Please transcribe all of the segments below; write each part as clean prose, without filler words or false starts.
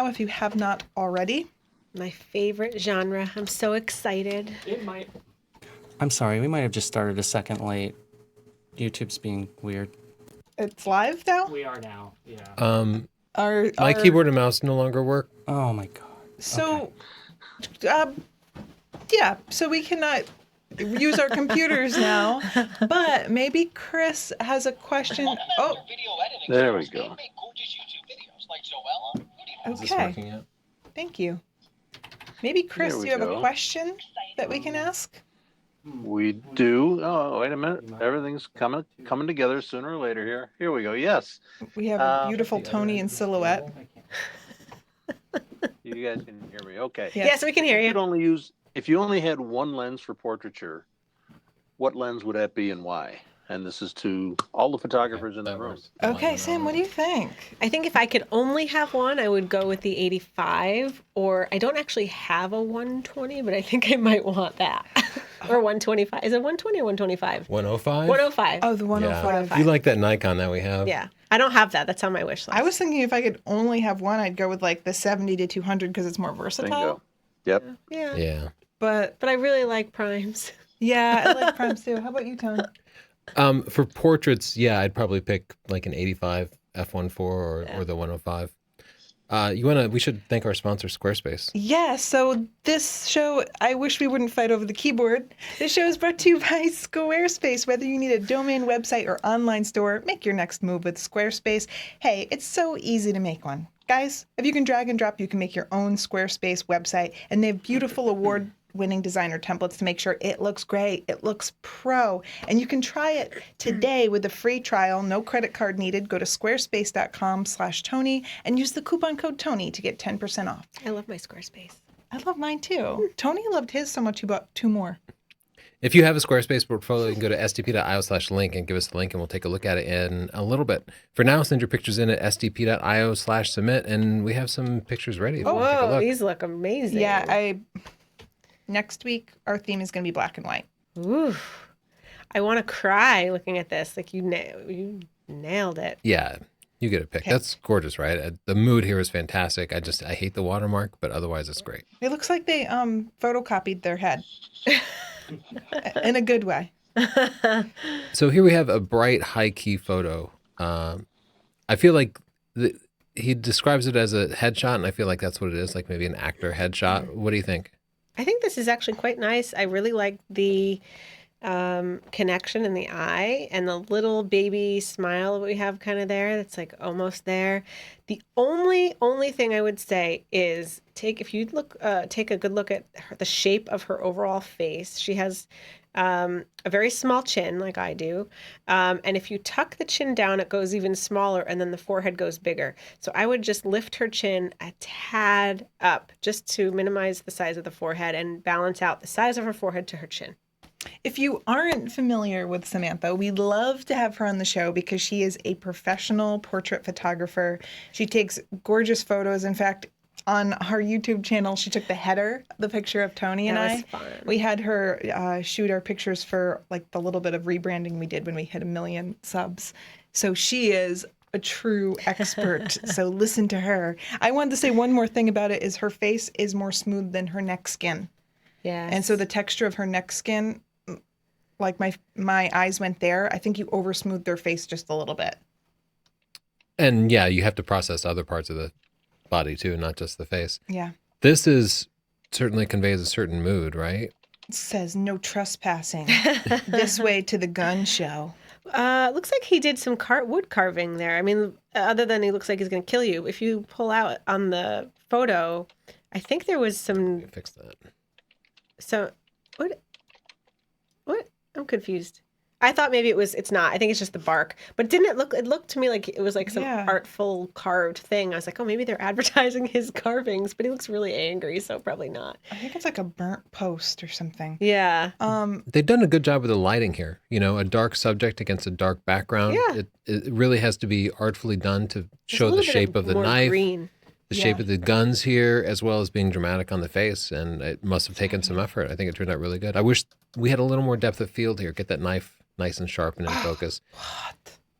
now if you have not already. My favorite genre. I'm so excited. It might. I'm sorry, we might have just started a second late. YouTube's being weird. It's live now? We are now. Yeah. My keyboard and mouse no longer work. Oh my god. So, yeah, so we cannot use our computers now, but maybe Chris has a question. Oh, there we go. Is this okay. working yet? Thank you. Maybe Chris, There we you have a go. question that we can ask? We do. Oh, wait a minute. Everything's coming together sooner or later here. Here we go. Yes. We have a beautiful Tony in silhouette. You guys can hear me. Okay. Yes, we can hear If you only had one lens for portraiture, what lens would that be and why? And this is to all the photographers in the room. Okay, Sam, what do you think? I think if I could only have one, I would go with the 85, or I don't actually have a 120, but I think I might want that. Or 125. Is it 120 or 125? 105? 105. Oh, the 105. Yeah. You like that Nikon that we have? Yeah. I don't have that. That's on my wish list. I was thinking if I could only have one, I'd go with like the 70 to 200 because it's more versatile. Bingo. Yep. Yeah. Yeah. But I really like primes. yeah, I like primes too. How about you, Tony? For portraits, yeah, I'd probably pick like an 85 f1.4 or the 105. We should thank our sponsor, Squarespace. Yeah, so this show, I wish we wouldn't fight over the keyboard. This show is brought to you by Squarespace. Whether you need a domain, website, or online store, make your next move with Squarespace. Hey, it's so easy to make one. Guys, if you can drag and drop, you can make your own Squarespace website, and they have beautiful award-winning designer templates to make sure it looks great, it looks pro, and you can try it today with a free trial, no credit card needed. Go to squarespace.com/Tony and use the coupon code Tony to get 10% off. I love my Squarespace. I love mine too. Tony loved his so much he bought 2 more. If you have a Squarespace portfolio, you can go to sdp.io/link and give us the link, and we'll take a look at it in a little bit. For now, send your pictures in at sdp.io/submit, and we have some pictures ready. We'll take a Whoa, look. these look amazing. Yeah, next week our theme is going to be black and white. Ooh. I want to cry looking at this. Like you nailed it. Yeah, you get a pick. That's gorgeous, right? The mood here is fantastic. I hate the watermark, but otherwise it's great. It looks like they photocopied their head in a good way. So here we have a bright, high-key photo. I feel like he describes it as a headshot, and I feel like that's what it is, like maybe an actor headshot. What do you think? I think this is actually quite nice. I really like the connection in the eye and the little baby smile that we have kind of there. That's like almost there. The only thing I would say is take a good look at the shape of her overall face. She has a very small chin like I do. And if you tuck the chin down, it goes even smaller and then the forehead goes bigger. So I would just lift her chin a tad up just to minimize the size of the forehead and balance out the size of her forehead to her chin. If you aren't familiar with Samantha, we'd love to have her on the show because she is a professional portrait photographer. She takes gorgeous photos. In fact, on her YouTube channel, she took the header, the picture of Tony and That was I. fun. We had her shoot our pictures for like the little bit of rebranding we did when we hit 1 million subs. So she is a true expert. So listen to her. I wanted to say one more thing about it is her face is more smooth than her neck skin. Yeah. And so the texture of her neck skin, like my eyes went there. I think you over smoothed their face just a little bit. And yeah, you have to process other parts of the body too, not just the face. Yeah. This certainly conveys a certain mood, right? It says no trespassing. This way to the gun show. Looks like he did some wood carving there. I mean, other than he looks like he's going to kill you. If you pull out on the photo, I think there was some... Fix that. So, what? I'm confused. I thought maybe it's not. I think it's just the bark. But didn't it looked to me like it was like some artful carved thing. I was like, oh, maybe they're advertising his carvings, but he looks really angry, so probably not. I think it's like a burnt post or something. Yeah. They've done a good job with the lighting here. You know, a dark subject against a dark background. Yeah. It really has to be artfully done to show the shape of the knife. Green. The shape of the guns here, as well as being dramatic on the face, and it must have taken some effort. I think it turned out really good. I wish we had a little more depth of field here. Get that knife nice and sharp and in focus.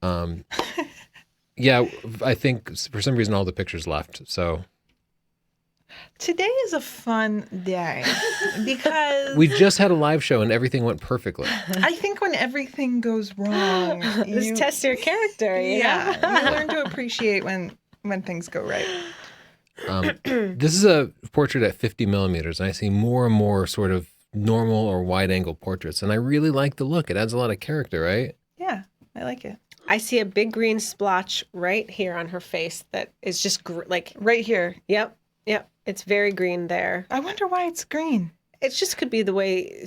What? Yeah, I think for some reason all the pictures left. So Today is a fun day because We just had a live show and everything went perfectly. I think when everything goes wrong, This you, tests your character, you know? yeah, you learn to appreciate when things go right. This is a portrait at 50 millimeters, and I see more and more sort of normal or wide angle portraits, and I really like the look. It adds a lot of character, right? Yeah, I like it. I see a big green splotch right here on her face that is just like, Right here. yep. It's very green there. I wonder why it's green. It just could be the way,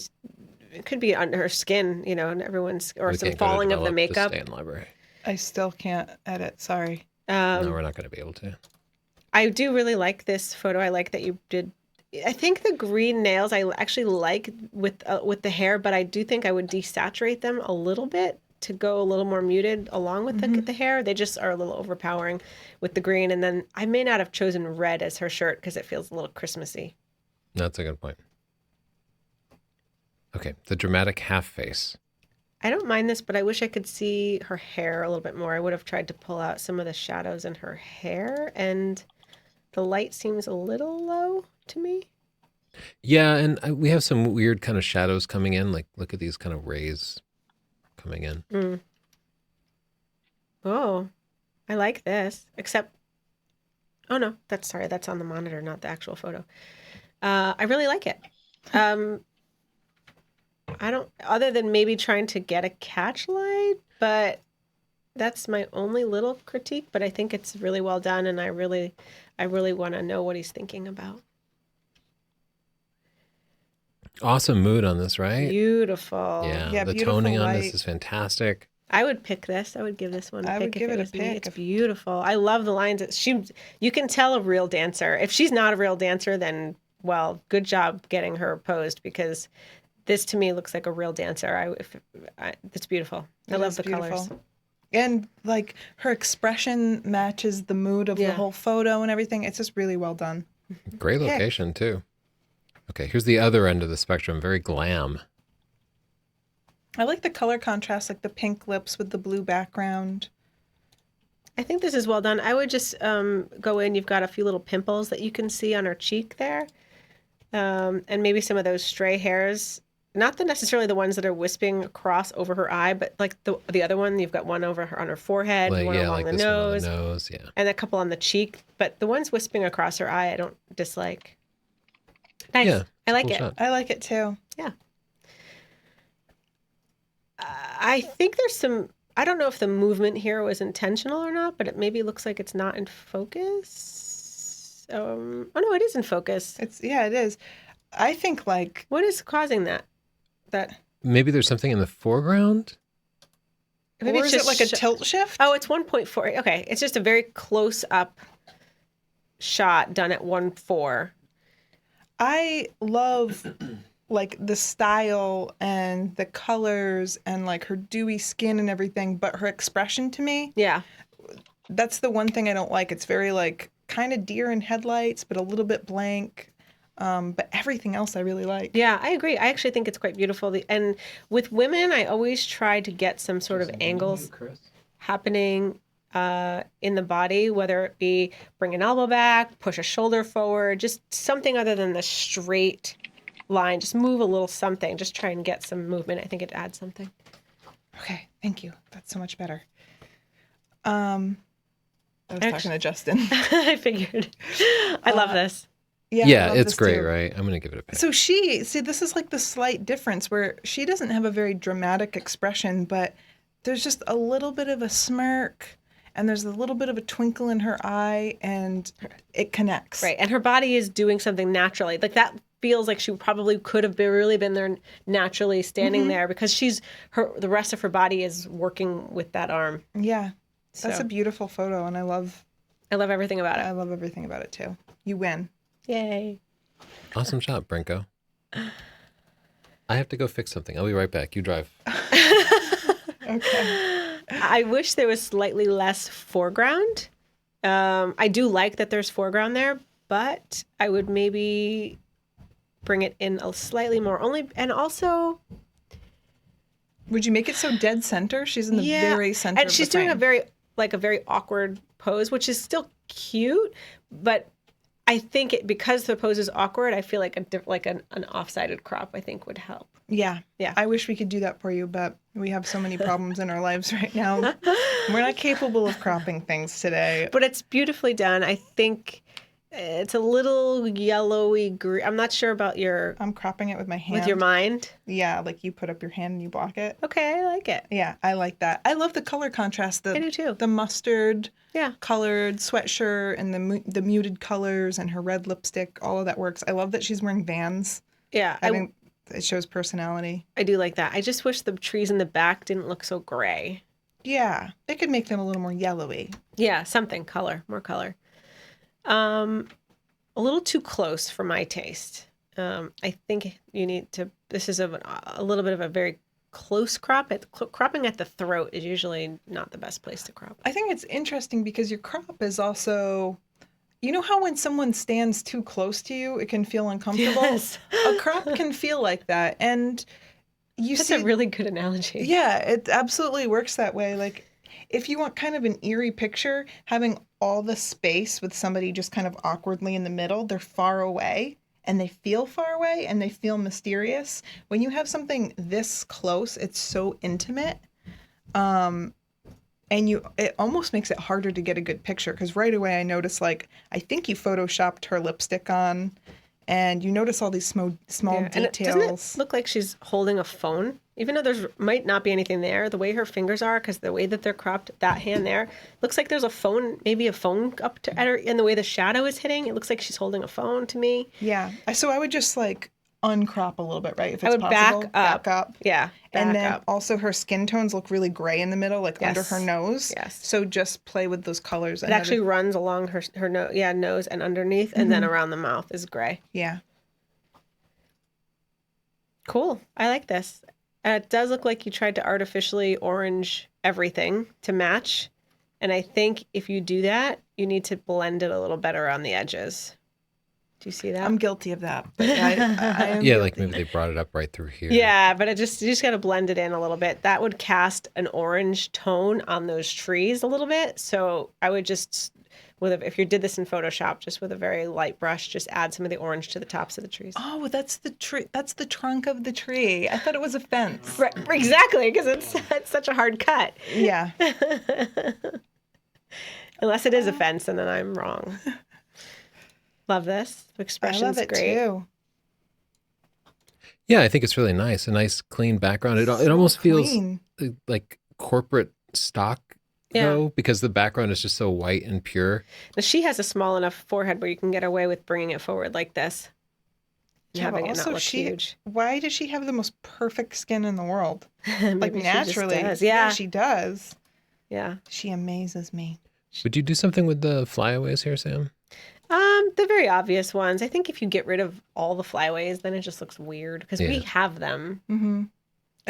it could be under her skin, you know, and everyone's, or We some can't go to falling of the develop, just makeup. stay in library. I still can't edit. Sorry. No, we're not going to be able to. I do really like this photo. I like that you did. I think the green nails I actually like with the hair, but I do think I would desaturate them a little bit to go a little more muted along with the hair. They just are a little overpowering with the green. And then I may not have chosen red as her shirt because it feels a little Christmassy. That's a good point. Okay, the dramatic half face. I don't mind this, but I wish I could see her hair a little bit more. I would have tried to pull out some of the shadows in her hair, and the light seems a little low to me. Yeah, and we have some weird kind of shadows coming in. Like, look at these kind of rays coming in. Oh, I like this. Except, oh no, that's on the monitor, not the actual photo. I really like it. I don't, other than maybe trying to get a catch light, but that's my only little critique. But I think it's really well done, and I really want to know what he's thinking about. Awesome mood on this, right? Beautiful. Yeah, the beautiful toning on light. this is fantastic. I would pick this. I would give this one a I pick would if give it a was me. pick It's if- beautiful. I love the lines. You can tell a real dancer. If she's not a real dancer, then, well, good job getting her posed, because this to me looks like a real dancer. It's beautiful. I It love is the colors. And like her expression matches the mood of the Yeah. whole photo and everything. It's just really well done. Great location, too. Okay, here's the other end of the spectrum. Very glam. I like the color contrast, like the pink lips with the blue background. I think this is well done. I would just go in. You've got a few little pimples that you can see on her cheek there. And maybe some of those stray hairs. Not necessarily the ones that are wisping across over her eye, but like the other one, you've got one over her on her forehead, Like, one yeah, along like the this one on nose, the nose, yeah. and a couple on the cheek. But the ones wisping across her eye, I don't dislike. Nice. Yeah, I like cool it. shot. I like it too. Yeah. I think there's some, I don't know if the movement here was intentional or not, but it maybe looks like it's not in focus. Oh no, it is in focus. It is. I think like What is causing that? Maybe there's something in the foreground? Maybe or it's is it just like a tilt shift? Oh, it's 1.4. Okay, it's just a very close up shot done at 1.4. I love like the style and the colors and like her dewy skin and everything, but her expression to me, Yeah. that's the one thing I don't like. It's very like kind of deer in headlights, but a little bit blank. But everything else I really like. Yeah, I agree. I actually think it's quite beautiful. And with women, I always try to get some sort of angles happening in the body, whether it be bring an elbow back, push a shoulder forward, just something other than the straight line. Just move a little something. Just try and get some movement. I think it adds something. Okay, thank you. That's so much better. I was talking to Justin. I figured. I love this. I Yeah, love it's this great, too. right? I'm going to give it a pick. So this is like the slight difference where she doesn't have a very dramatic expression, but there's just a little bit of a smirk and there's a little bit of a twinkle in her eye and it connects. Right. And her body is doing something naturally. Like that feels like she probably could have really been there naturally standing there, because the rest of her body is working with that arm. Yeah. That's So. a beautiful photo and I love everything about it. everything about it too. You win. Yay. Awesome shot, Brinko. I have to go fix something. I'll be right back. You drive. Okay. I wish there was slightly less foreground. I do like that there's foreground there, but I would maybe bring it in a slightly more and also Would you make it so dead center? She's in the very center and of she's the doing frame. a very awkward pose, which is still cute, but I think because the pose is awkward, I feel like an off-sided crop I think would help. Yeah. Yeah. I wish we could do that for you, but we have so many problems in our lives right now. We're not capable of cropping things today. But it's beautifully done. I think it's a little yellowy green. I'm not sure about I'm cropping it with my hand. with your mind. Yeah, like you put up your hand and you block it. Okay, I like it. Yeah, I like that. I love the color contrast. I do too. The mustard Yeah. colored sweatshirt and the muted colors and her red lipstick. All of that works. I love that she's wearing Vans. Yeah, I think it shows personality. I do like that. I just wish the trees in the back didn't look so gray. Yeah, they could make them a little more yellowy. Yeah, something more color. A little too close for my taste. I think you need to. This is a little bit of a very close crop. Cropping at the throat is usually not the best place to crop. I think it's interesting because your crop is also, you know how when someone stands too close to you, it can feel uncomfortable? Yes. A crop can feel like that. And you That's see, a really good analogy. yeah, it absolutely works that way. Like if you want kind of an eerie picture, having all the space with somebody just kind of awkwardly in the middle, they're far away. And they feel far away and they feel mysterious. When you have something this close, it's so intimate. And it almost makes it harder to get a good picture because right away I notice, like, I think you photoshopped her lipstick on and you notice all these small Yeah. And details. doesn't it look like she's holding a phone? Even though there might not be anything there, the way her fingers are, because the way that they're cropped, that hand there, looks like there's a phone, maybe a phone up to at her, and the way the shadow is hitting, it looks like she's holding a phone to me. Yeah. So I would just like uncrop a little bit, right? If it's I would possible. back up. Yeah. And back then up. also her skin tones look really gray in the middle, like under Yes. her nose. Yes. So just play with those colors. It actually runs along her nose and underneath, and then around the mouth is gray. Yeah. Cool. I like this. It does look like you tried to artificially orange everything to match. And I think if you do that, you need to blend it a little better on the edges. Do you see that? I'm guilty of that. But I am Yeah, like guilty. maybe they brought it up right through here. Yeah, but you just got to blend it in a little bit. That would cast an orange tone on those trees a little bit. So I would just, if you did this in Photoshop, just with a very light brush, just add some of the orange to the tops of the trees. Oh, that's the tree. That's the trunk of the tree. I thought it was a fence. Right, exactly, because it's such a hard cut. Yeah. Unless it is a fence, and then I'm wrong. Love this. The I expression's love it great. too. Yeah, I think it's really nice. A nice, clean background. It almost feels Clean. like corporate stock, Yeah. though, because the background is just so white and pure. Now, she has a small enough forehead where you can get away with bringing it forward like this. And Yeah, but having it not also look huge. why does she have the most perfect skin in the world? Maybe Like she just naturally. does. Yeah. she does. Yeah. She amazes me. Would you do something with the flyaways here, Sam? The very obvious ones. I think if you get rid of all the flyaways, then it just looks weird because we Yeah. have them. Mm-hmm.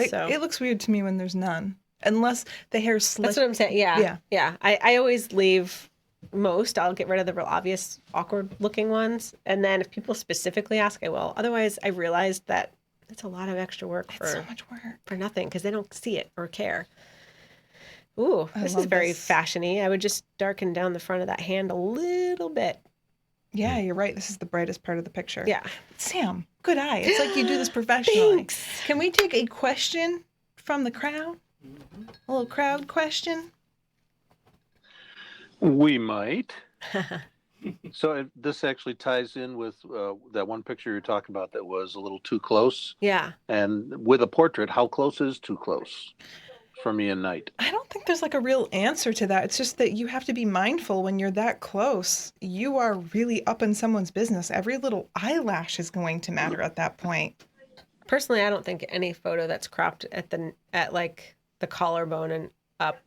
So It looks weird to me when there's none. Unless the hair's slick. that's what I'm saying. Yeah. Yeah. Yeah. I always leave most. I'll get rid of the real obvious, awkward looking ones. And then if people specifically ask, I will. Otherwise, I realized that it's a lot of extra work It's so for much work. nothing because they don't see it or care. Ooh, I this is love very this. fashiony. I would just darken down the front of that hand a little bit. Yeah, you're right. This is the brightest part of the picture. Yeah. Sam, good eye. It's like you do this professionally. Thanks. Can we take a question from the crowd? A little crowd question? We might. So this actually ties in with that one picture you're talking about that was a little too close. Yeah. And with a portrait, how close is too close for me and Knight? I don't think there's like a real answer to that. It's just that you have to be mindful when you're that close. You are really up in someone's business. Every little eyelash is going to matter at that point. Personally, I don't think any photo that's cropped at like the collarbone and up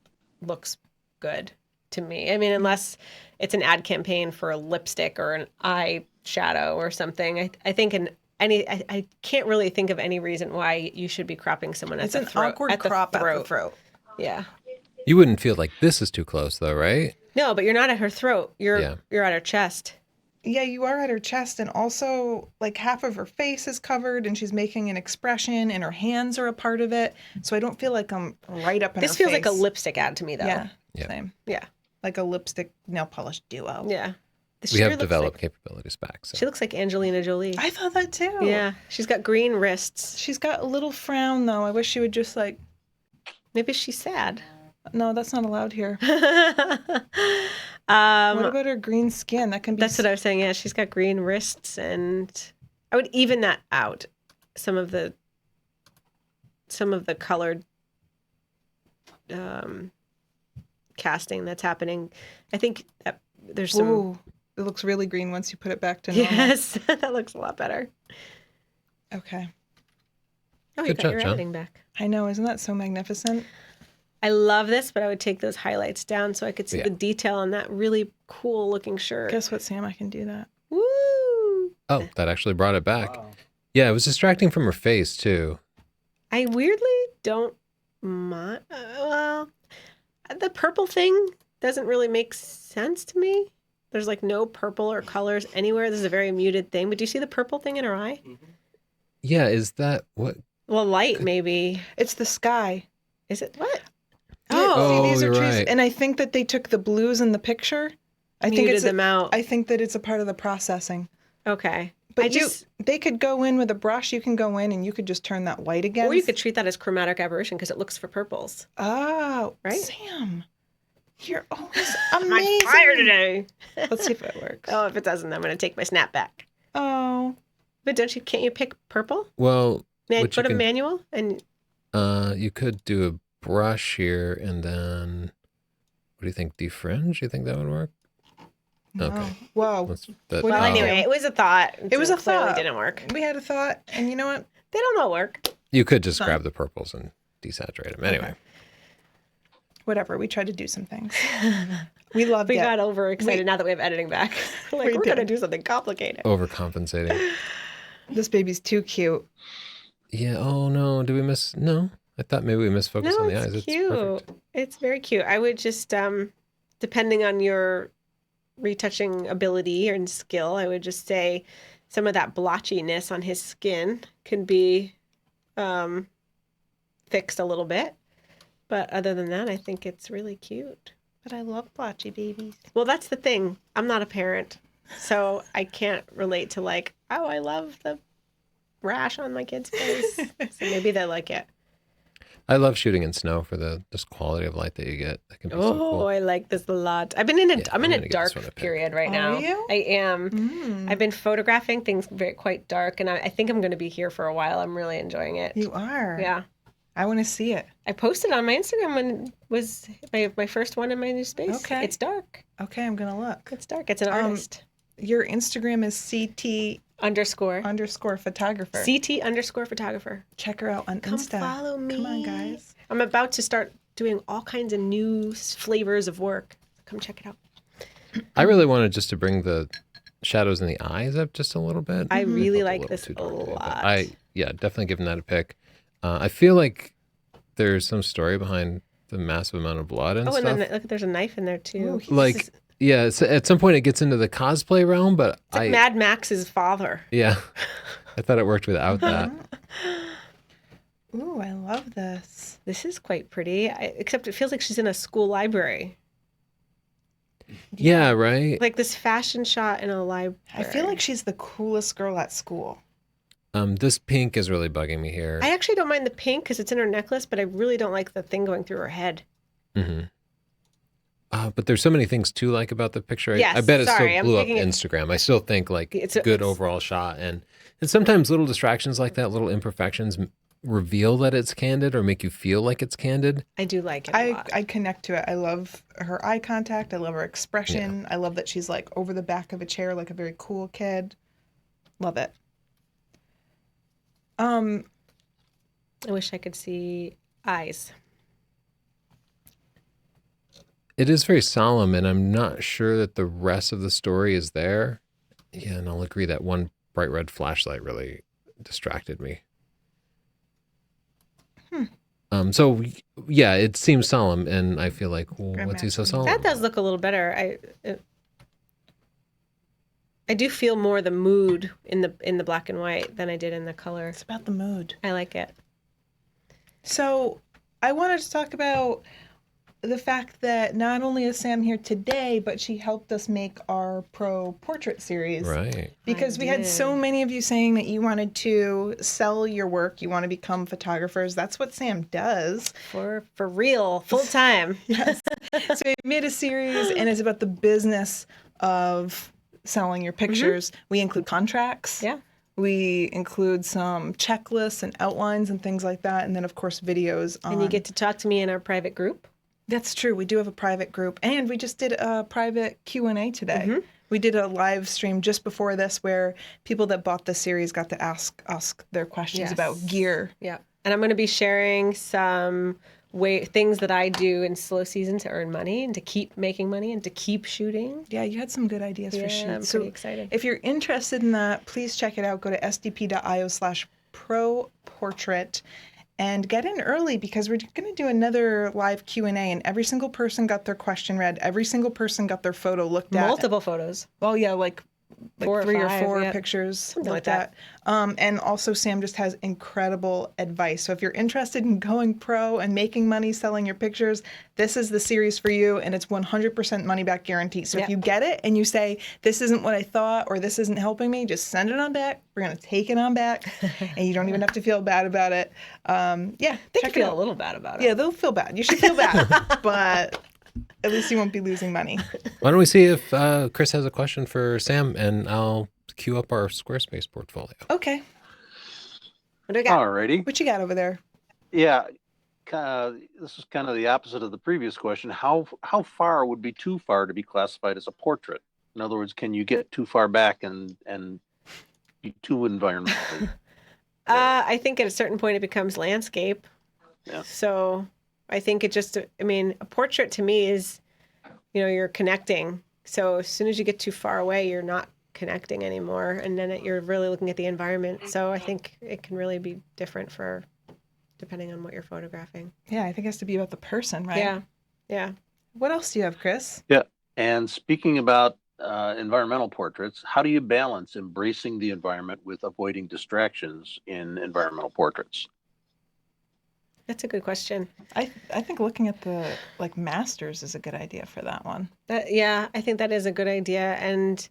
looks good to me. I mean, unless it's an ad campaign for a lipstick or an eye shadow or something. I think I can't really think of any reason why you should be cropping someone at It's the an throat. awkward at the crop at the throat. throat. Yeah. You wouldn't feel like this is too close, though, right? No, but you're not at her throat. You're Yeah. at her chest. Yeah, you are at her chest, and also like half of her face is covered, and she's making an expression, and her hands are a part of it. So I don't feel like I'm right up in This her feels like a face. lipstick ad to me, though. Yeah, Yeah. same. Yeah. Like a lipstick nail polish duo. Yeah. We have developed capabilities back. So. She looks like Angelina Jolie. I thought that too. Yeah, she's got green wrists. She's got a little frown though. I wish she would just like. Maybe she's sad. No, that's not allowed here. What Um, about her green skin? That can be. that's what I was saying. Yeah, she's got green wrists, and I would even that out. Some of the colored casting that's happening. I think that there's some. Ooh, it looks really green once you put it back to normal. Yes, that looks a lot better. Okay. Oh, you Good got job, your John. editing back. I know, isn't that so magnificent? I love this, but I would take those highlights down so I could see Yeah. the detail on that really cool looking shirt. Guess what, Sam? I can do that. Woo! Oh, that actually brought it back. Yeah, it was distracting from her face too. I weirdly don't mind. Well, the purple thing doesn't really make sense to me. There's like no purple or colors anywhere. This is a very muted thing. But do you see the purple thing in her eye? Yeah, is that what? Well, light maybe. It's the sky. Is it what? Oh, See, these are you're trees, right. and I think that they took the blues in the picture. I think Muted it's them out. I think that it's a part of the processing. Okay. But they could go in with a brush. You can go in and you could just turn that white again. Or you could treat that as chromatic aberration because it looks for purples. Oh, Right? Sam, you're always I'm amazing. on fire today. Let's see if it works. Oh, if it doesn't, I'm going to take my snap back. Oh, But can't you pick purple? Well, what Put you a can- manual and you could do a brush here and then. What do you think? Defringe? You think that would work? no. Okay. Whoa. That, Well, well, Oh. anyway, it was a thought. It was a clearly thought. didn't work. We had a thought, and you know what? They don't all work. you could just Fine. grab the purples and desaturate them. Anyway, Whatever. We tried to do some things. We loved We it. got overexcited now that we have editing back. Like, We we're going to did. do something complicated. overcompensating. This baby's too cute. Yeah. Oh no. Did we miss? No. I thought maybe we missed focus No, on the it's eyes. cute. Perfect. It's very cute. I would just, depending on your retouching ability and skill, I would just say some of that blotchiness on his skin can be fixed a little bit. But other than that, I think it's really cute. But I love blotchy babies. Well, that's the thing. I'm not a parent, so I can't relate to like, oh, I love the rash on my kid's face. So maybe they like it. I love shooting in snow for the just quality of light that you get. That can be so Oh, cool. I like this a lot. I'm in a I'm gonna get dark this one a pick. period right Are now. you? I am. Mm. I've been photographing things quite dark, and I think I'm going to be here for a while. I'm really enjoying it. You are. Yeah. I want to see it. I posted on my Instagram when it was my first one in my new space. Okay. It's dark. Okay, I'm gonna look. It's dark. It's an artist. Your Instagram is _. CT_photographer. CT_photographer. Check her out on Come Insta. follow me. Come on, guys. I'm about to start doing all kinds of new flavors of work. Come check it out. I really wanted just to bring the shadows in the eyes up just a little bit. I It really felt like little this too a dark to me, but lot. definitely giving that a pick. I feel like there's some story behind the massive amount of blood and Oh, and stuff. then look, there's a knife in there too. Ooh, Like, yeah, so at some point it gets into the cosplay realm, but It's like Mad Max's father. yeah, I thought it worked without that. Ooh, I love this. This is quite pretty, except it feels like she's in a school library. Yeah, right. Like this fashion shot in a library. I feel like she's the coolest girl at school. This pink is really bugging me here. I actually don't mind the pink because it's in her necklace, but I really don't like the thing going through her head. Mm-hmm. But there's so many things to like about the picture. Yes, I bet it sorry, still I'm blew up thinking it- Instagram. I still think like It's good overall shot, and sometimes little distractions like that, little imperfections, reveal that it's candid or make you feel like it's candid. I do like it a lot. I connect to it. I love her eye contact. I love her expression. I love that she's like over the back of a chair like a very cool kid. Love it. I wish I could see eyes. It is very solemn, and I'm not sure that the rest of the story is there. Yeah, and I'll agree that one bright red flashlight really distracted me. So yeah, it seems solemn, and I feel like, well, what's he so solemn? That does look a little better. I do feel more the mood in the black and white than I did in the color. It's about the mood. I like it. So I wanted to talk about the fact that not only is Sam here today, but she helped us make our pro portrait series. Right. Because I we had did. so many of you saying that you wanted to sell your work, you want to become photographers. That's what Sam does. For real, full time. Yes. So we made a series, and it's about the business of selling your pictures. We include contracts. Yeah. We include some checklists and outlines and things like that. And then, of course, videos on... And you get to talk to me in our private group. That's true. We do have a private group. And we just did a private Q&A today. We did a live stream just before this where people that bought the series got to ask their questions Yes. about gear. Yeah. And I'm going to be sharing some things that I do in slow season to earn money and to keep making money and to keep shooting. Yeah, you had some good ideas for Yeah, shoots. I'm pretty excited. If you're interested in that, please check it out. Go to sdp.io/pro-portrait and get in early because we're going to do another live Q&A, and every single person got their question read. Every single person got their photo looked at. Multiple photos. Well, yeah, like 4 or 3 or 5, 4 yeah. pictures Something looked like at. And also Sam just has incredible advice. So if you're interested in going pro and making money selling your pictures, this is the series for you, and it's 100% money back guarantee. So if Yeah. you get it and you say, this isn't what I thought or this isn't helping me, just send it on back. We're going to take it on back, and you don't even have to feel bad about it. They Check can it feel out. a little bad about it. Yeah, they'll feel bad. You should feel bad, but at least you won't be losing money. Why don't we see if Chris has a question for Sam, and I'll queue up our Squarespace portfolio. Okay. What do we got? Alrighty. What you got over there? Yeah. This is kind of the opposite of the previous question. How far would be too far to be classified as a portrait? In other words, can you get too far back and be too environmentally? I think at a certain point it becomes landscape. Yeah. So I think it just, I mean, a portrait to me is, you're connecting. So as soon as you get too far away, you're not connecting anymore. And then you're really looking at the environment. So I think it can really be different depending on what you're photographing. Yeah, I think it has to be about the person, right? Yeah. Yeah. What else do you have, Chris? Yeah. And speaking about environmental portraits, how do you balance embracing the environment with avoiding distractions in environmental portraits? That's a good question. I think looking at the masters is a good idea for that one. Yeah, I think that is a good idea. And,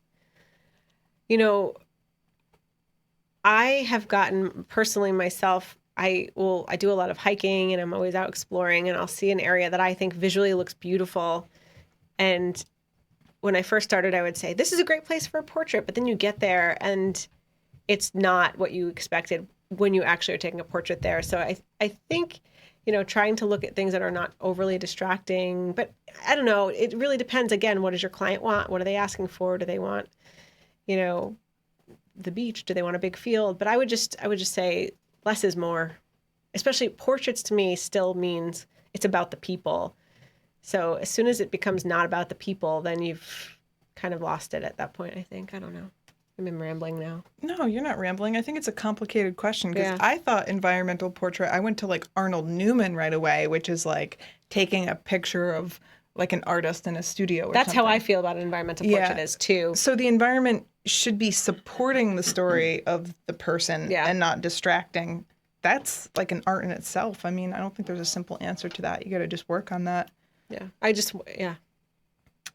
I have gotten personally myself, I do a lot of hiking and I'm always out exploring, and I'll see an area that I think visually looks beautiful. And when I first started, I would say, this is a great place for a portrait. But then you get there and it's not what you expected when you actually are taking a portrait there. So I think, trying to look at things that are not overly distracting, but I don't know, it really depends. Again, what does your client want? What are they asking for? Do they want, the beach? Do they want a big field? But I would just say less is more. Especially portraits to me still means it's about the people. So as soon as it becomes not about the people, then you've kind of lost it at that point, I think. I don't know. I'm rambling now. No, you're not rambling. I think it's a complicated question because Yeah. I thought environmental portrait, I went to Arnold Newman right away, which is taking a picture of an artist in a studio or That's something. how I feel about an environmental Yeah. portrait is too. So the environment should be supporting the story of the person Yeah. and not distracting. That's an art in itself. I mean, I don't think there's a simple answer to that. You got to just work on that. Yeah. Yeah.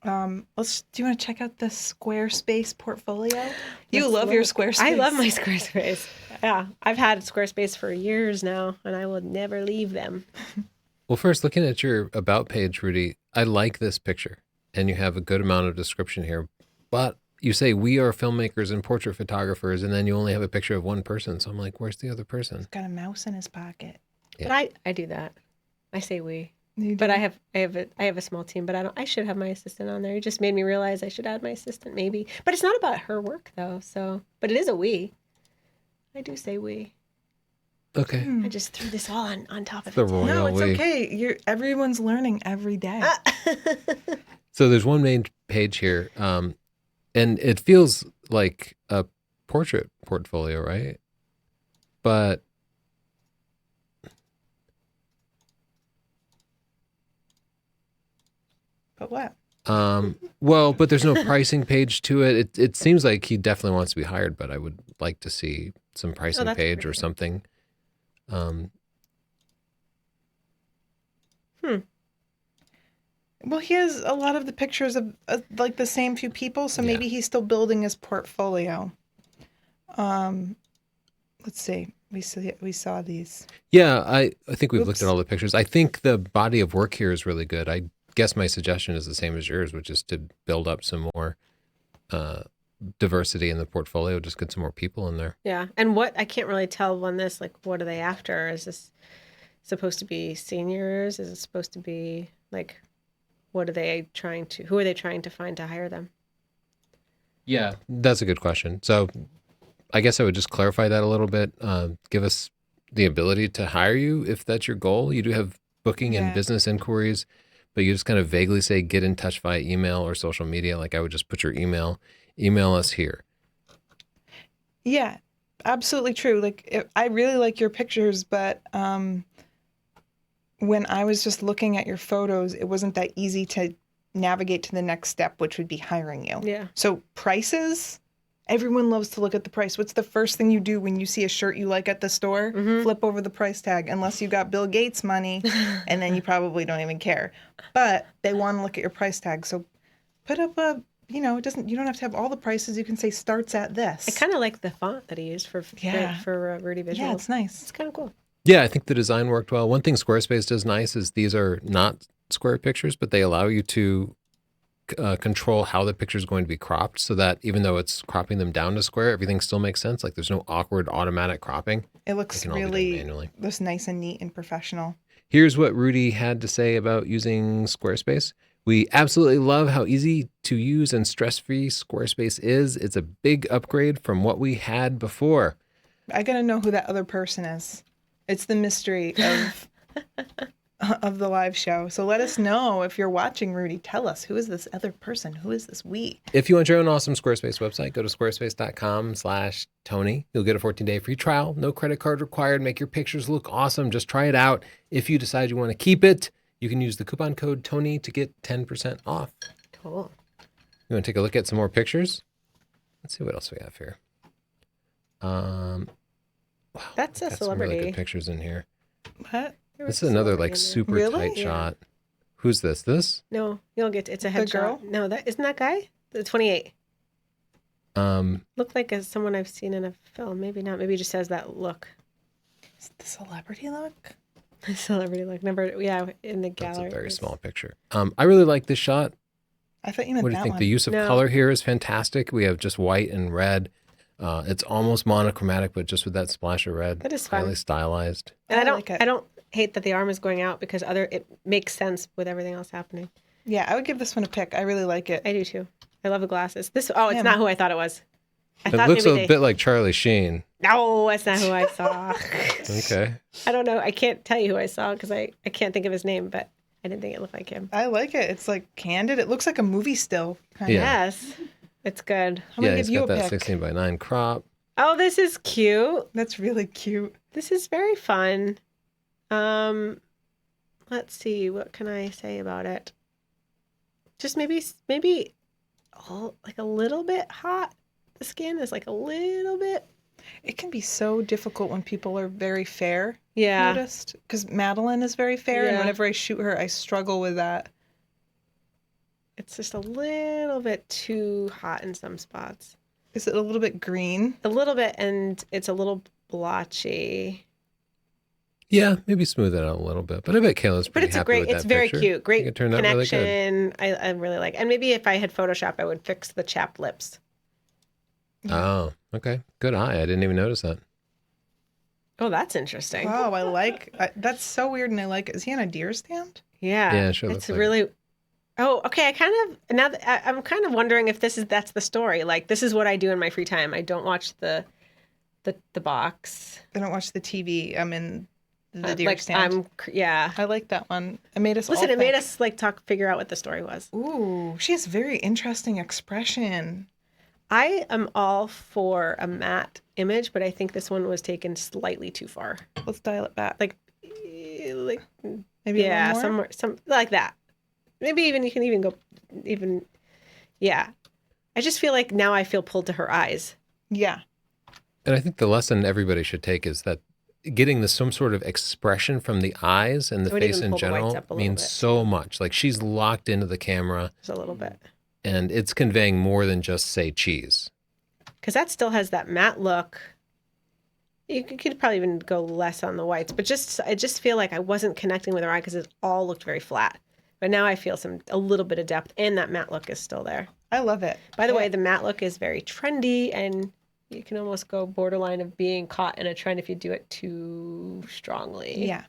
Do you want to check out the Squarespace portfolio? You love your Squarespace. I love my Squarespace. Yeah. I've had Squarespace for years now, and I will never leave them. Well, first, looking at your About page, Rudy, I like this picture, and you have a good amount of description here. But you say, we are filmmakers and portrait photographers, and then you only have a picture of one person. So I'm like, where's the other person? Got a mouse in his pocket. Yeah. But I do that. I say we. You But do? I have a small team, but I should have my assistant on there. It just made me realize I should add my assistant maybe. But it's not about her work though. So, but it is a we. I do say we. Okay. I just threw this all on top of The it. royal No, it's we. okay. Everyone's learning every day. So there's one main page here, and it feels like a portrait portfolio, right? But But what? well, but there's no pricing page to it. It seems like he definitely wants to be hired, but I would like to see some pricing that's page or pretty. something. Well, he has a lot of the pictures of like the same few people, so maybe he's still building his portfolio. Let's see. We saw these. Yeah, I think we've looked at Oops. all the pictures. I think the body of work here is really good. I guess my suggestion is the same as yours, which is to build up some more diversity in the portfolio, just get some more people in there. Yeah. And what, I can't really tell on this, like, what are they after? Is this supposed to be seniors? Is it supposed to be like, who are they trying to find to hire them? Yeah, that's a good question. So I guess I would just clarify that a little bit. Give us the ability to hire you if that's your goal. You do have booking and Yeah. business inquiries, but you just kind of vaguely say get in touch via email or social media. Like I would just put your email us here. Yeah, absolutely true. Like I really like your pictures, but when I was just looking at your photos, it wasn't that easy to navigate to the next step, which would be hiring you. Yeah. So prices, everyone loves to look at the price. What's the first thing you do when you see a shirt you like at the store? Flip over the price tag, unless you got Bill Gates money, and then you probably don't even care. But they want to look at your price tag. So put up a, you don't have to have all the prices. You can say starts at this. I kind of like the font that he used for Yeah. Rudy Visuals. Yeah, it's nice. It's kind of cool. Yeah, I think the design worked well. One thing Squarespace does nice is these are not square pictures, but they allow you to control how the picture is going to be cropped so that even though it's cropping them down to square, everything still makes sense. Like there's no awkward automatic cropping. It looks can all be done really manually. looks nice and neat and professional. Here's what Rudy had to say about using Squarespace. We absolutely love how easy to use and stress-free Squarespace is. It's a big upgrade from what we had before. I gotta know who that other person is. It's the mystery of the live show. So let us know if you're watching, Rudy. Tell us, who is this other person? Who is this we? If you want your own awesome Squarespace website, go to squarespace.com/Tony. You'll get a 14-day free trial. No credit card required. Make your pictures look awesome. Just try it out. If you decide you want to keep it, you can use the coupon code Tony to get 10% off. Cool. You want to take a look at some more pictures? Let's see what else we have here. Wow, That's a got some really celebrity. good pictures in here. What? There This was is a another celebrity like in there. super Really? tight Yeah. shot. Who's this? This? No, you'll get it's a The headshot. girl? No, that isn't that guy. The 28 looked like someone I've seen in a film. Maybe not. Maybe he just has that look. Is it the celebrity look? Celebrity look. Number in the That's gallery. a very small picture. I really like this shot. I thought you meant What do you that think? one. The use of No. color here is fantastic. We have just white and red. It's almost monochromatic, but just with that splash of red. That is fun. Highly stylized. And I I don't like it. I don't hate that the arm is going out because it makes sense with everything else happening. Yeah, I would give this one a pick. I really like it. I do too. I love the glasses. It's Him. not who I thought it was. I It thought looks maybe a bit like Charlie Sheen. No, that's not who I saw. Okay. I don't know. I can't tell you who I saw because I can't think of his name, but I didn't think it looked like him. I like it. It's like candid. It looks like a movie still. Kinda. Yeah. Yes. It's good. I'm Yeah, gonna he's give you got a that pick. 16:9 crop. Oh, this is cute. That's really cute. This is very fun. Let's see. What can I say about it? Just maybe like a little bit hot. The skin is like a little bit. It can be so difficult when people are very fair. Yeah. Noticed because Madeline is very fair, and Yeah. whenever I shoot her, I struggle with that. It's just a little bit too hot in some spots. Is it a little bit green? A little bit, and it's a little blotchy. Yeah, maybe smooth it out a little bit. But I bet Kayla's But pretty it's a happy great, with it's that very picture. cute. I Great think it turned out really good. connection. I really like. And maybe if I had Photoshop, I would fix the chapped lips. Oh, okay. Good eye. I didn't even notice that. Oh, that's interesting. Wow, that's so weird, and I like it. Is he on a deer stand? Yeah. Yeah, it sure It's looks like it. really. Oh, okay. I'm kind of wondering if that's the story. Like, this is what I do in my free time. I don't watch the box. I don't watch the TV. I'm in the deer like stand. yeah. I like that one. It made us Listen, all it made think. us like figure out what the story was. Ooh, she has very interesting expression. I am all for a matte image, but I think this one was taken slightly too far. Let's dial it back. Like Maybe yeah, one more? somewhere, some like that. Maybe even you can even go even. Yeah, I just feel like now I feel pulled to her eyes. Yeah. And I think the lesson everybody should take is that getting some sort of expression from the eyes and the I would face even in pull the whites general up a little means bit, so much. Like she's locked into the camera Just a little bit. and it's conveying more than just say cheese. Because that still has that matte look. You could probably even go less on the whites, but I just feel like I wasn't connecting with her eye because it all looked very flat. But now I feel a little bit of depth, and that matte look is still there. I love it. By the way, the matte look is very trendy, and you can almost go borderline of being caught in a trend if you do it too strongly. Yeah.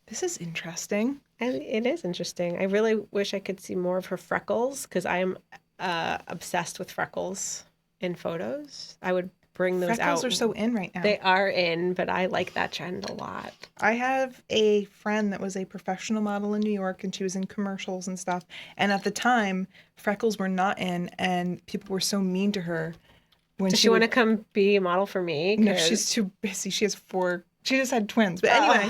This is interesting. And it is interesting. I really wish I could see more of her freckles because I am obsessed with freckles in photos. I would bring those out. Freckles are so in right now. They are in, but I like that trend a lot. I have a friend that was a professional model in New York, and she was in commercials and stuff. And at the time, freckles were not in, and people were so mean to her. When Does she want to come be a model for me? No, she's too busy. She has 4. She just had twins. But anyway,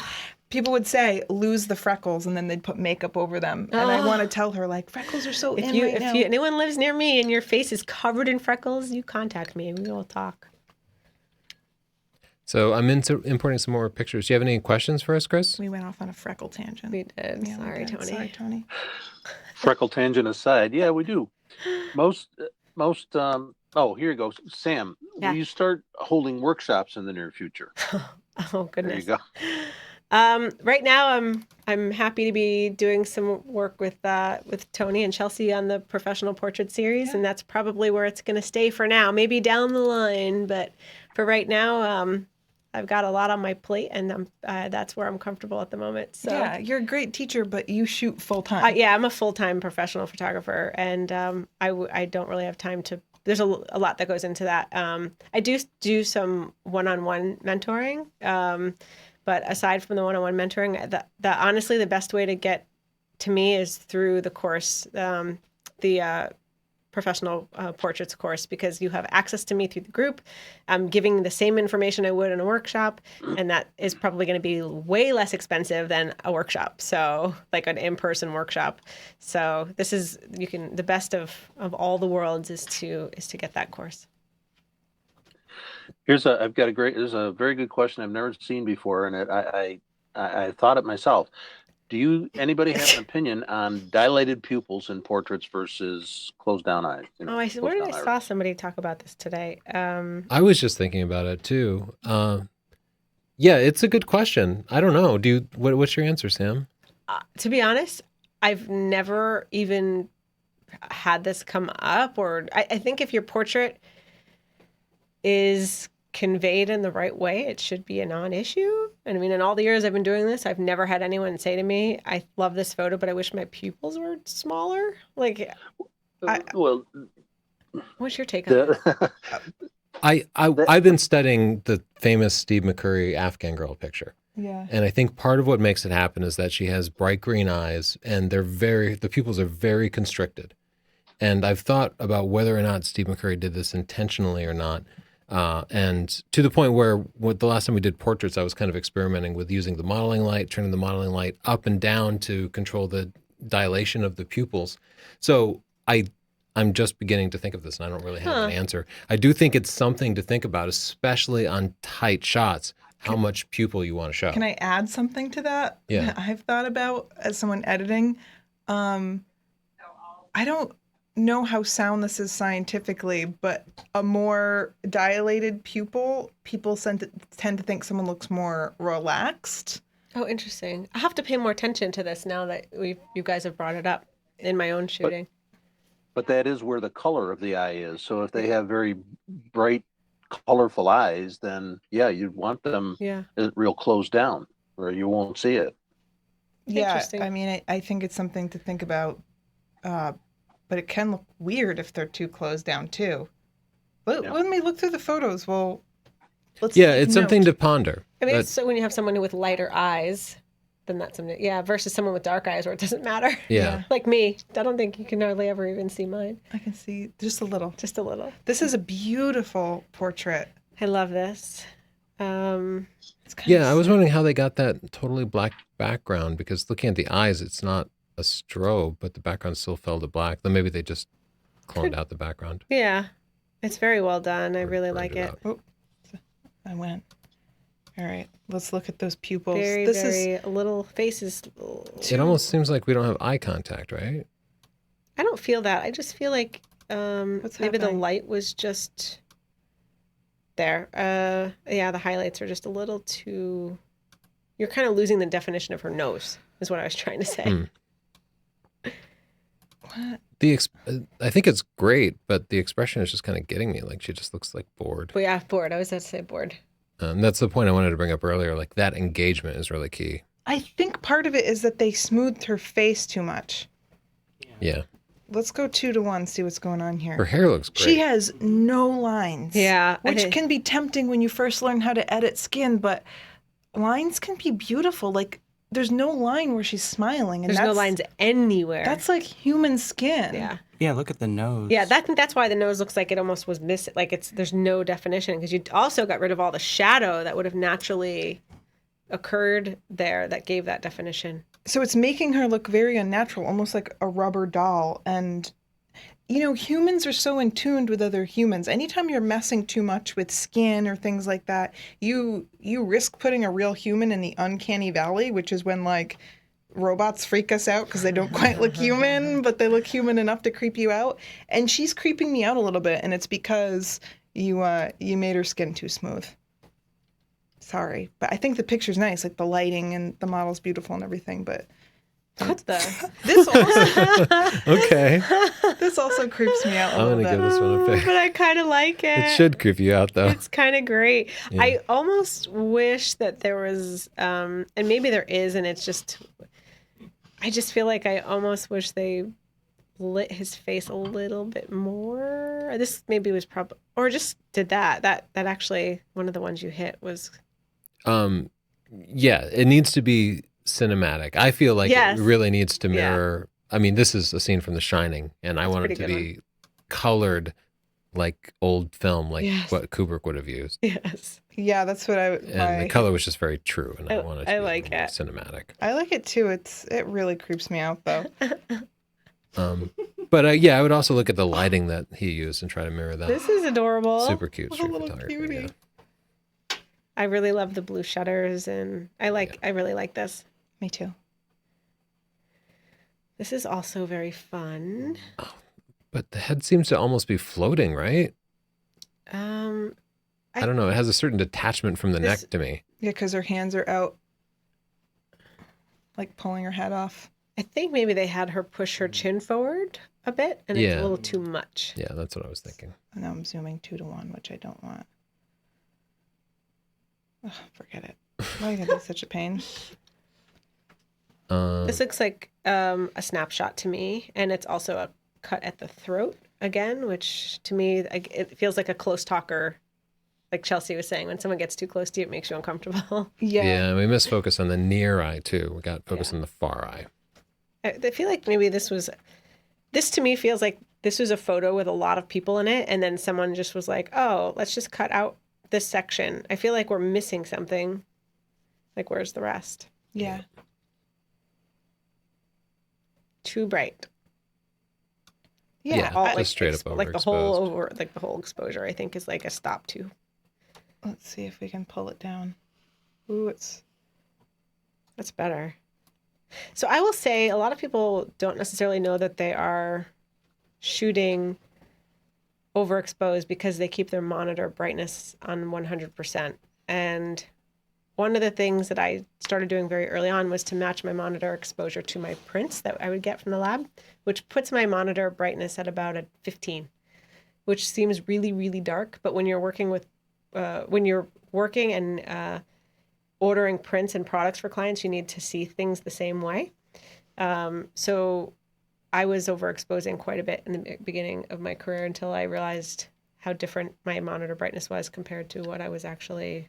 people would say, lose the freckles, and then they'd put makeup over them. And I want to tell her, like, freckles are so in right now. If anyone lives near me and your face is covered in freckles, you contact me and we will talk. So I'm importing some more pictures. Do you have any questions for us, Chris? We went off on a freckle tangent. We did. Yeah, we Sorry, did. Tony. Sorry, Tony. Freckle tangent aside, yeah, we do. Most. Oh, here you go, Sam. Yeah. Will you start holding workshops in the near future? Oh goodness. There you go. Right now, I'm happy to be doing some work with Tony and Chelsea on the professional portrait series, and that's probably where it's going to stay for now. Maybe down the line, but for right now, I've got a lot on my plate, and that's where I'm comfortable at the moment. So Yeah, you're a great teacher, but you shoot full time. yeah, I'm a full-time professional photographer, and I don't really have time to. There's a lot that goes into that. I do some one-on-one mentoring. But aside from the one-on-one mentoring, honestly, the best way to get to me is through the course, the professional portraits course, because you have access to me through the group. I'm giving the same information I would in a workshop, and that is probably going to be way less expensive than a workshop. So like an in-person workshop. So this is, the best of all the worlds is to get that course. There's a very good question I've never seen before, and I thought it myself. Anybody have an opinion on dilated pupils in portraits versus closed down eyes? I saw somebody talk about this today. I was just thinking about it too. Yeah, it's a good question. I don't know. What's your answer, Sam? To be honest, I've never even had this come up, or I think if your portrait is conveyed in the right way, it should be a non-issue. And I mean, in all the years I've been doing this, I've never had anyone say to me, I love this photo, but I wish my pupils were smaller. Like, what's your take on it? I've been studying the famous Steve McCurry Afghan girl picture. Yeah. And I think part of what makes it happen is that she has bright green eyes and the pupils are very constricted. And I've thought about whether or not Steve McCurry did this intentionally or not. And to the point where the last time we did portraits, I was kind of experimenting with using the modeling light, turning the modeling light up and down to control the dilation of the pupils. So I'm just beginning to think of this, and I don't really have an answer. I do think it's something to think about, especially on tight shots, how much pupil you want to show. Can I add something to that? Yeah. That I've thought about as someone editing. I don't know how sound this is scientifically, but a more dilated pupil, people tend to think someone looks more relaxed. Oh, interesting. I have to pay more attention to this now that you guys have brought it up in my own shooting. But that is where the color of the eye is. So if they have very bright, colorful eyes, then yeah, you'd want them real closed down where you won't see it. Yeah, I mean, I think it's something to think about. But it can look weird if they're too closed down too. When we look through the photos, it's something to ponder. I mean, so when you have someone with lighter eyes, then that's something. Yeah, versus someone with dark eyes where it doesn't matter. Yeah. Like me, I don't think you can hardly ever even see mine. I can see just a little. Just a little. This is a beautiful portrait. I love this. I was wondering how they got that totally black background, because looking at the eyes, it's not a strobe, but the background still fell to black. Then maybe they just cloned out the background. Yeah, it's very well done. I really like it. Oh, I went. All right, let's look at those pupils. Very, This very is little faces. It almost seems like we don't have eye contact, right? I don't feel that. I just feel like What's maybe the happening? light was just there. Yeah, the highlights are just a little too. You're kind of losing the definition of her nose, is what I was trying to say. Hmm. what? I think it's great, but the expression is just kind of getting me. Like she just looks like bored. But yeah, bored. I was about to say bored. That's the point I wanted to bring up earlier. Like that engagement is really key. I think part of it is that they smoothed her face too much. Yeah. Let's go 2-1, see what's going on Her here. hair looks great. She has no lines. Yeah, I Which think- can be tempting when you first learn how to edit skin, but lines can be beautiful. Like, there's no line where she's smiling. And There's no lines anywhere. That's like human skin. yeah. Yeah, look at the nose. Yeah, I think that's why the nose looks like it almost was missing. Like there's no definition because you also got rid of all the shadow that would have naturally occurred there that gave that definition. So it's making her look very unnatural, almost like a rubber doll. And, you know, humans are so in tune with other humans. Anytime you're messing too much with skin or things like that, you risk putting a real human in the uncanny valley, which is when, like, robots freak us out because they don't quite look human, but they look human enough to creep you out. And she's creeping me out a little bit, and it's because you made her skin too smooth. Sorry, but I think the picture's nice, like the lighting and the model's beautiful and everything. But What the? this also creeps me out a I'm little gonna bit. give this one a But pick. I kind of like it. It should creep you out though. It's kind of great. Yeah. I almost wish that there was, and maybe there is, and it's just, I just feel like I almost wish they lit his face a little bit more. This maybe was probably, or just did that. That actually, one of the ones you hit was. Yeah, it needs to be cinematic. I feel like Yes. it really needs to Yeah. mirror. I mean, this is a scene from The Shining, and I want it pretty to good be colored like old film, like Yes. what Kubrick would have used. Yes. Yeah, that's what And the color was just very true, and I wanted it to I be like more it. cinematic. I like it too. It really creeps me out though. But yeah, I would also look at the lighting that he used and try to mirror that. This is adorable. Super cute What a street little photography. cutie. Yeah. I really love the blue shutters, and I really like this. Me too. This is also very fun. But the head seems to almost be floating, right? I don't know. It has a certain detachment from the This- neck to me. Yeah, because her hands are out, like pulling her head off. I think maybe they had her push her chin forward a bit, and it's Yeah. a little too much. Yeah, that's what I was thinking. And now I'm zooming 2-1, which I don't want. Ugh, forget it. Why is it such a pain? This looks like a snapshot to me, and it's also a cut at the throat again, which to me it feels like a close talker. Like Chelsea was saying, when someone gets too close to you, it makes you uncomfortable. Yeah, we missed focus on the near eye too. We got focus on the far eye. I feel like maybe this to me feels like this was a photo with a lot of people in it, and then someone just was like, oh, let's just cut out this section. I feel like we're missing something. Like, where's the rest? Yeah. Too bright. Yeah. All I- just straight up like the whole exposure, I think, is like a stop to. let's see if we can pull it down. Ooh, That's better. So I will say a lot of people don't necessarily know that they are shooting overexposed because they keep their monitor brightness on 100%. And one of the things that I started doing very early on was to match my monitor exposure to my prints that I would get from the lab, which puts my monitor brightness at about a 15, which seems really, really dark. But when you're working and ordering prints and products for clients, you need to see things the same way. So I was overexposing quite a bit in the beginning of my career until I realized how different my monitor brightness was compared to what I was actually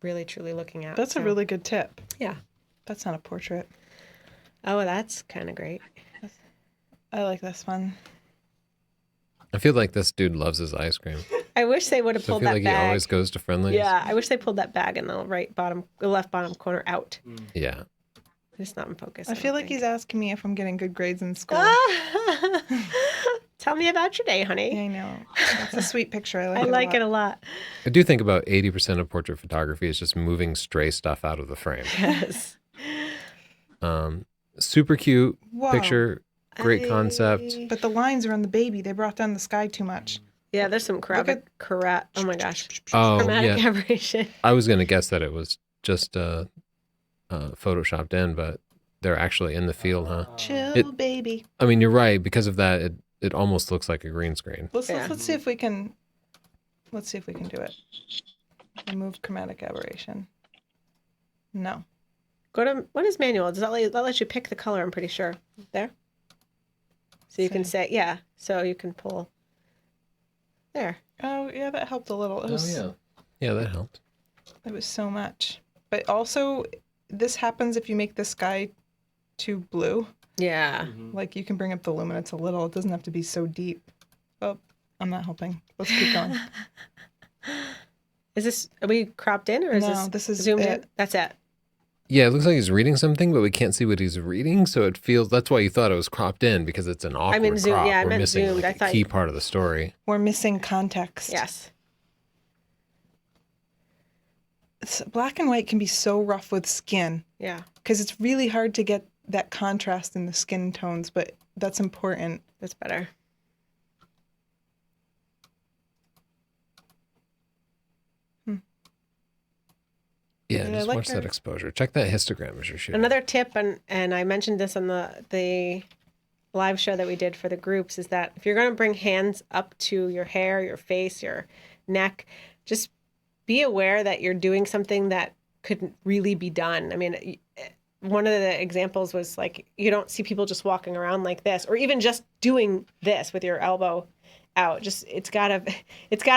really truly looking at. That's a So, really good tip. yeah. That's not a portrait. Oh, that's kind of great. I like this one. I feel like this dude loves his ice cream. I wish they would have So I pulled feel that like bag. he always goes to Friendly's. Yeah, I wish they pulled that bag in the left bottom corner out. Yeah. It's not in focus. I feel like he's asking me if I'm getting good grades in school. Tell me about your day, honey. I know. That's a sweet picture. I like I it. like it a lot. I do think about 80% of portrait photography is just moving stray stuff out of the frame. Yes. Super cute Whoa. picture, great concept. But the lines are on the baby. They brought down the sky too much. Yeah, there's some at- oh my gosh. Oh, Chromatic yeah. aberration. I was going to guess that it was just photoshopped in, but they're actually in the field, huh? Chill, baby. I mean, you're right. Because of that, it almost looks like a green screen. Let's see if we can. Let's see if we can do it. Remove chromatic aberration. No. Go to, what is manual? Does that let you pick the color, I'm pretty sure. There. So you can say, yeah. So you can pull. There. Oh yeah, that helped a little. It was, Yeah, that helped. It was so much. But also, this happens if you make the sky too blue. Yeah. Like you can bring up the luminance a little. It doesn't have to be so deep. Oh, I'm not helping. Let's keep going. Are we cropped in or is No, this is zoomed in? it. That's it. Yeah, it looks like he's reading something, but we can't see what he's reading, so it feels. That's why you thought it was cropped in, because it's an awkward zoom- crop. yeah, I We're meant missing zoomed. like, I thought a key part of the story. We're missing context. Yes. Black and white can be so rough with skin Yeah. because it's really hard to get that contrast in the skin tones, but that's important. That's better. Yeah, Yeah, I just like watch that her. exposure. Check that histogram as you're shooting. Another tip, and I mentioned this on the live show that we did for the groups, is that if you're going to bring hands up to your hair, your face, your neck, just be aware that you're doing something that couldn't really be done. I mean, one of the examples was like, you don't see people just walking around like this, or even just doing this with your elbow out. Just it's gotta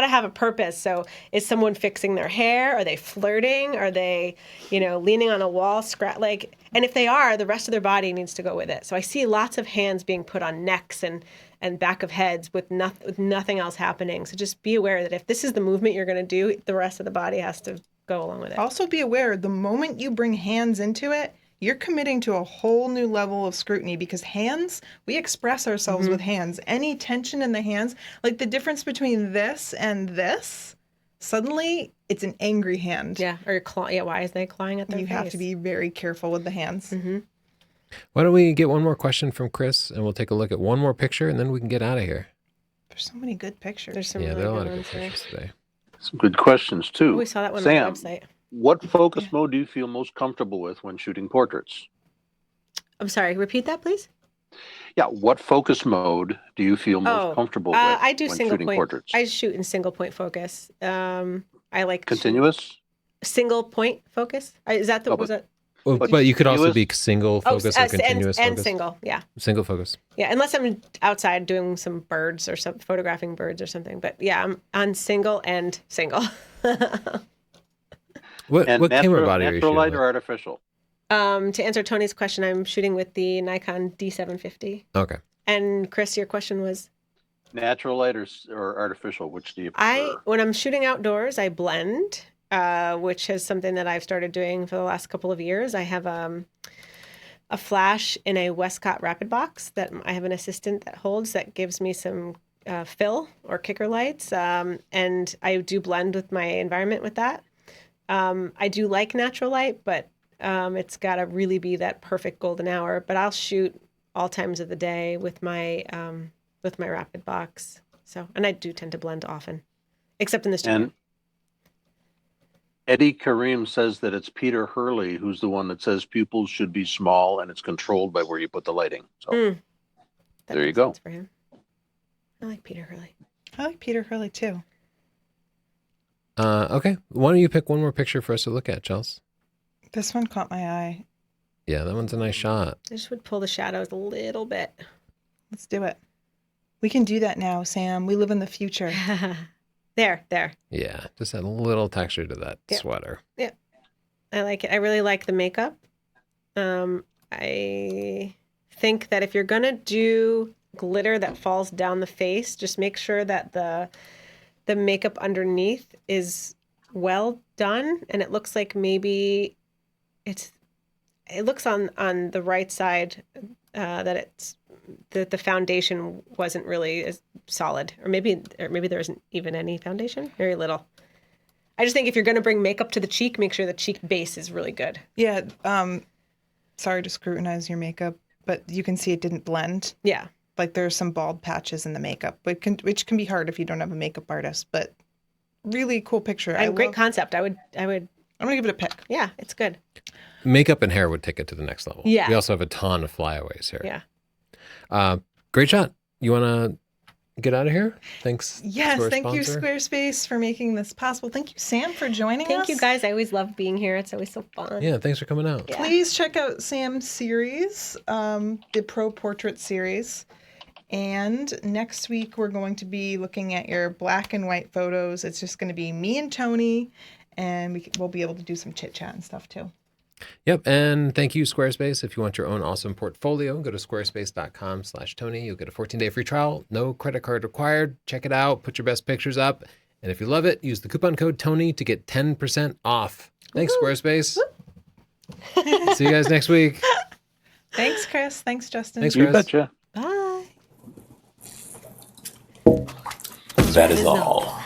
have a purpose. So is someone fixing their hair? Are they flirting? Are they, leaning on a wall, and if they are, the rest of their body needs to go with it. So I see lots of hands being put on necks and back of heads with nothing else happening. So just be aware that if this is the movement you're going to do, the rest of the body has to go along with it. Also be aware, the moment you bring hands into it, you're committing to a whole new level of scrutiny, because hands, we express ourselves with hands. Any tension in the hands, like the difference between this and this, suddenly it's an angry hand. Yeah, or your claw. Yeah, why is they clawing at their You face? have to be very careful with the hands. Mm-hmm. Why don't we get one more question from Chris, and we'll take a look at one more picture, and then we can get out of here. There's so many good pictures. There's some Yeah, really there are a lot good of ones good there. pictures today. Some good questions too. Oh, we saw that one Sam, on the website. what focus mode do you feel most comfortable with when shooting portraits? I'm sorry, repeat that, please. Yeah, what focus mode do you feel most comfortable with I do when single shooting point. portraits? I shoot in single point focus. I like Continuous? single point focus. Is that the Oh, was that? Well, But but you could also be continuous? single focus or continuous and focus. single. Yeah, Single focus. yeah. Unless I'm outside doing some birds or photographing birds or something. But yeah, I'm on single and single. What And camera body are you natural shooting light with? or artificial? To answer Tony's question, I'm shooting with the Nikon D750. Okay. And Chris, your question was? Natural light or artificial? Which do you prefer? When I'm shooting outdoors, I blend, which is something that I've started doing for the last couple of years. I have a flash in a Westcott Rapid Box that I have an assistant that holds that gives me some fill or kicker lights, and I do blend with my environment with that. I do like natural light, but it's got to really be that perfect golden hour. But I'll shoot all times of the day with my Rapid Box. So, and I do tend to blend often, except in the studio. And Eddie Karim says that it's Peter Hurley who's the one that says pupils should be small and it's controlled by where you put the lighting. So That there you makes go. sense for him. I like Peter Hurley. I like Peter Hurley too. Okay. Why don't you pick one more picture for us to look at, Chels? This one caught my eye. Yeah, that one's a nice shot. I just would pull the shadows a little bit. Let's do it. We can do that now, Sam. We live in the future. There. Yeah, just add a little texture to that Yeah. sweater. I like it. I really like the makeup. I think that if you're going to do glitter that falls down the face, just make sure that the makeup underneath is well done. And it looks like maybe it looks on the right side that it's the foundation wasn't really as solid, or maybe there isn't even any foundation, very little. I just think if you're going to bring makeup to the cheek, make sure the cheek base is really good. Yeah. Sorry to scrutinize your makeup, but you can see it didn't blend. Yeah. Like there's some bald patches in the makeup, which can be hard if you don't have a makeup artist. But really cool picture. Great concept. I would. I'm gonna give it a pick. Yeah, it's good. Makeup and hair would take it to the next level. Yeah. We also have a ton of flyaways here. Yeah. Great shot. You want to get out of here? Thanks. Yes, to our thank sponsor. you, Squarespace, for making this possible. Thank you, Sam, for joining us. Thank you, guys. I always love being here. It's always so fun. Yeah, thanks for coming out. Yeah. Please check out Sam's series, the Pro Portrait series. And next week, we're going to be looking at your black and white photos. It's just going to be me and Tony, and we'll be able to do some chit-chat and stuff, too. Yep. And thank you, Squarespace. If you want your own awesome portfolio, go to squarespace.com/Tony. You'll get a 14-day free trial. No credit card required. Check it out. Put your best pictures up. And if you love it, use the coupon code Tony to get 10% off. Thanks, Squarespace. See you guys next week. Thanks, Chris. Thanks, Justin. Thanks, You Chris. betcha. Bye. That is all.